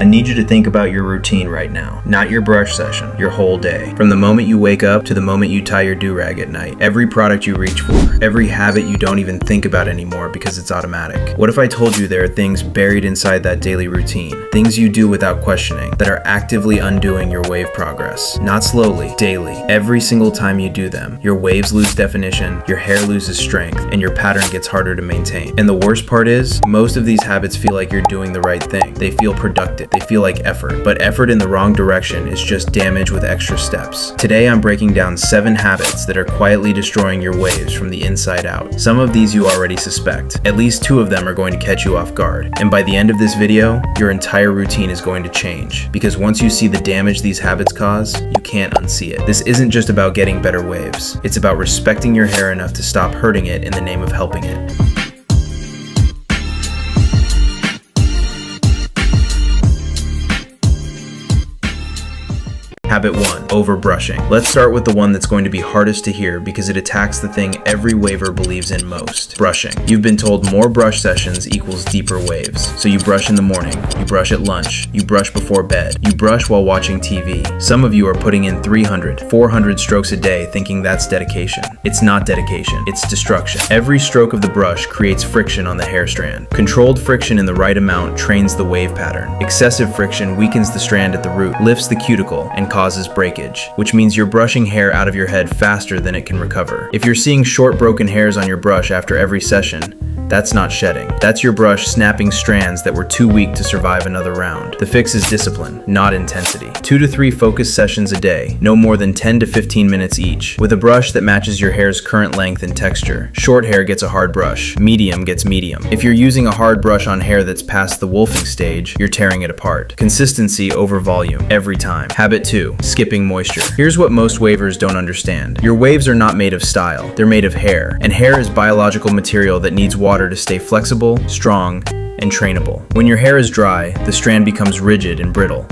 I need you to think about your routine right now, not your brush session, your whole day. From the moment you wake up to the moment you tie your do-rag at night, every product you reach for, every habit you don't even think about anymore because it's automatic. What if I told you there are things buried inside that daily routine, things you do without questioning, that are actively undoing your wave progress? Not slowly, daily. Every single time you do them, your waves lose definition, your hair loses strength, and your pattern gets harder to maintain. And the worst part is, most of these habits feel like you're doing the right thing. They feel productive. They feel like effort, but effort in the wrong direction is just damage with extra steps. Today I'm breaking down 7 habits that are quietly destroying your waves from the inside out. Some of these you already suspect. At least 2 of them are going to catch you off guard. And by the end of this video, your entire routine is going to change. Because once you see the damage these habits cause, you can't unsee it. This isn't just about getting better waves. It's about respecting your hair enough to stop hurting it in the name of helping it. Habit 1. Overbrushing. Let's start with the one that's going to be hardest to hear because it attacks the thing every waver believes in most. Brushing. You've been told more brush sessions equals deeper waves. So you brush in the morning, you brush at lunch, you brush before bed, you brush while watching TV. Some of you are putting in 300, 400 strokes a day thinking that's dedication. It's not dedication, it's destruction. Every stroke of the brush creates friction on the hair strand. Controlled friction in the right amount trains the wave pattern. Excessive friction weakens the strand at the root, lifts the cuticle, and causes breakage, which means you're brushing hair out of your head faster than it can recover. If you're seeing short broken hairs on your brush after every session, that's not shedding. That's your brush snapping strands that were too weak to survive another round. The fix is discipline, not intensity. 2 to 3 focused sessions a day, no more than 10 to 15 minutes each, with a brush that matches your hair's current length and texture. Short hair gets a hard brush, medium gets medium. If you're using a hard brush on hair that's past the wolfing stage, you're tearing it apart. Consistency over volume, every time. Habit 2, skipping moisture. Here's what most wavers don't understand. Your waves are not made of style, they're made of hair, and hair is biological material that needs water to stay flexible, strong, and trainable. When your hair is dry, the strand becomes rigid and brittle.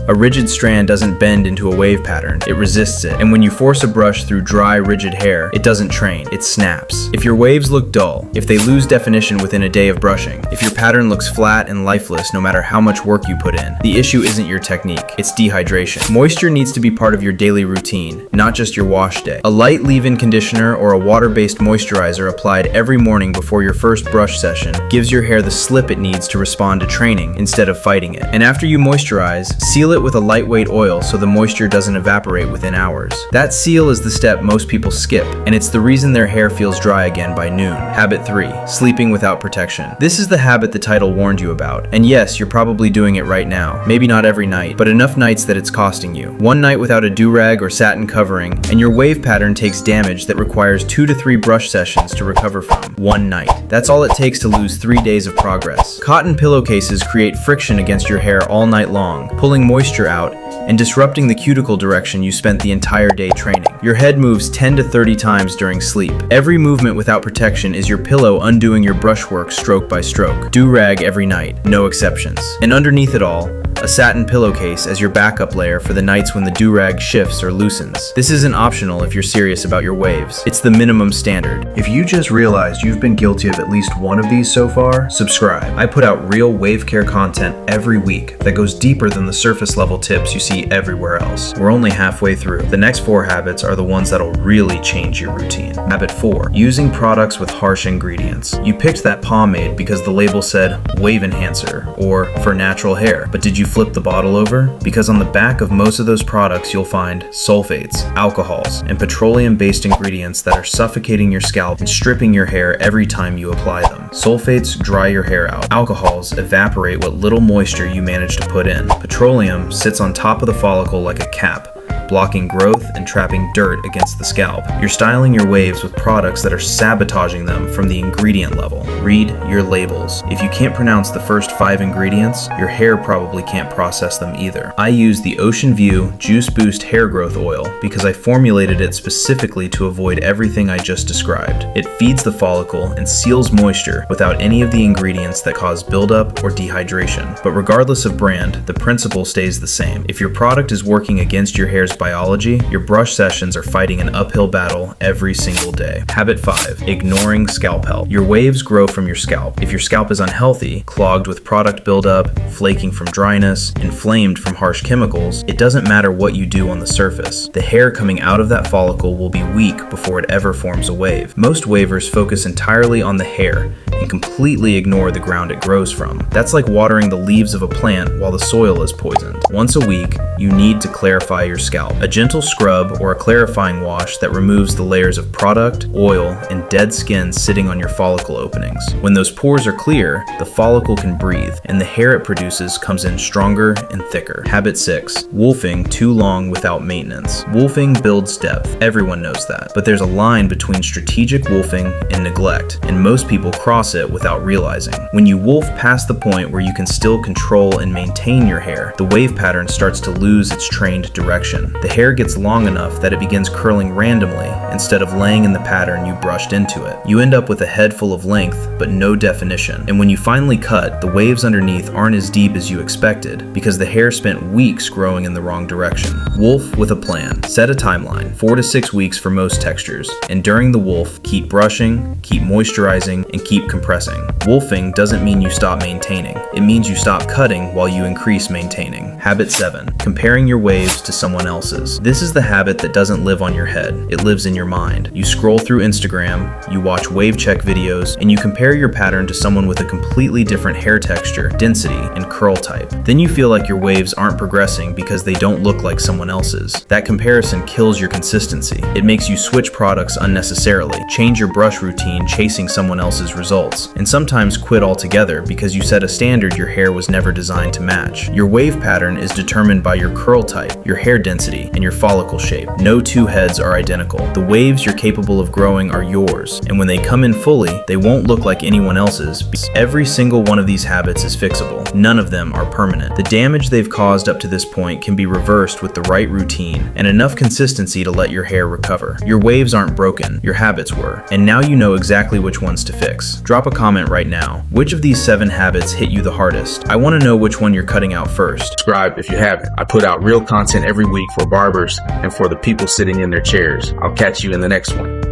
A rigid strand doesn't bend into a wave pattern, it resists it. And when you force a brush through dry, rigid hair, it doesn't train, it snaps. If your waves look dull, if they lose definition within a day of brushing, if your pattern looks flat and lifeless no matter how much work you put in, the issue isn't your technique, it's dehydration. Moisture needs to be part of your daily routine, not just your wash day. A light leave-in conditioner or a water-based moisturizer applied every morning before your first brush session gives your hair the slip it needs to respond to training instead of fighting it. And after you moisturize, seal it with a lightweight oil so the moisture doesn't evaporate within hours. That seal is the step most people skip, and it's the reason their hair feels dry again by noon. Habit 3. Sleeping without protection. This is the habit the title warned you about, and yes, you're probably doing it right now. Maybe not every night, but enough nights that it's costing you. One night without a do-rag or satin covering, and your wave pattern takes damage that requires 2 to 3 brush sessions to recover from. One night. That's all it takes to lose 3 days of progress. Cotton pillowcases create friction against your hair all night long, pulling moisture out and disrupting the cuticle direction you spent the entire day training. Your head moves 10 to 30 times during sleep. Every movement without protection is your pillow undoing your brushwork stroke by stroke. Do-rag every night, no exceptions. And underneath it all, a satin pillowcase as your backup layer for the nights when the do-rag shifts or loosens. This isn't optional if you're serious about your waves. It's the minimum standard. If you just realized you've been guilty of at least one of these so far, subscribe. I put out real wave care content every week that goes deeper than the surface level tips you see everywhere else. We're only halfway through. The next 4 habits are the ones that'll really change your routine. Habit 4, using products with harsh ingredients. You picked that pomade because the label said wave enhancer or for natural hair, but did you flip the bottle over? Because on the back of most of those products you'll find sulfates, alcohols, and petroleum-based ingredients that are suffocating your scalp and stripping your hair every time you apply them. Sulfates dry your hair out. Alcohols evaporate what little moisture you manage to put in. Petroleum sits on top of the follicle like a cap, blocking growth and trapping dirt against the scalp. You're styling your waves with products that are sabotaging them from the ingredient level. Read your labels. If you can't pronounce the first 5 ingredients, your hair probably can't process them either. I use the Ocean View Juice Boost Hair Growth Oil because I formulated it specifically to avoid everything I just described. It feeds the follicle and seals moisture without any of the ingredients that cause buildup or dehydration. But regardless of brand, the principle stays the same. If your product is working against your hair's biology, your brush sessions are fighting an uphill battle every single day. Habit 5. Ignoring scalp health. Your waves grow from your scalp. If your scalp is unhealthy, clogged with product buildup, flaking from dryness, inflamed from harsh chemicals, it doesn't matter what you do on the surface. The hair coming out of that follicle will be weak before it ever forms a wave. Most wavers focus entirely on the hair and completely ignore the ground it grows from. That's like watering the leaves of a plant while the soil is poisoned. Once a week, you need to clarify your scalp. A gentle scrub or a clarifying wash that removes the layers of product, oil, and dead skin sitting on your follicle openings. When those pores are clear, the follicle can breathe, and the hair it produces comes in stronger and thicker. Habit 6. Wolfing too long without maintenance. Wolfing builds depth. Everyone knows that. But there's a line between strategic wolfing and neglect, and most people cross it without realizing. When you wolf past the point where you can still control and maintain your hair, the wave pattern starts to lose its trained direction. The hair gets long enough that it begins curling randomly instead of laying in the pattern you brushed into it. You end up with a head full of length but no definition, and when you finally cut, the waves underneath aren't as deep as you expected because the hair spent weeks growing in the wrong direction. Wolf with a plan. Set a timeline, 4 to 6 weeks for most textures, and during the wolf, keep brushing, keep moisturizing, and keep compressing. Wolfing doesn't mean you stop maintaining. It means you stop cutting while you increase maintaining. Habit 7. Comparing your waves to someone else's. This is the habit that doesn't live on your head. It lives in your mind. You scroll through Instagram, you watch wave check videos, and you compare your pattern to someone with a completely different hair texture, density, and curl type. Then you feel like your waves aren't progressing because they don't look like someone else's. That comparison kills your consistency. It makes you switch products unnecessarily, change your brush routine chasing someone else's results, and sometimes quit altogether because you set a standard your hair was never designed to match. Your wave pattern is determined by your curl type, your hair density, and your follicle shape. No two heads are identical. The waves you're capable of growing are yours, and when they come in fully, they won't look like anyone else's. Every single one of these habits is fixable. None of them are permanent. The damage they've caused up to this point can be reversed with the right routine and enough consistency to let your hair recover. Your waves aren't broken, your habits were, and now you know exactly which ones to fix. Drop a comment right now. Which of these 7 habits hit you the hardest? I want to know which one you're cutting out first. Subscribe if you haven't. I put out real content every week for barbers and for the people sitting in their chairs. I'll catch you in the next one.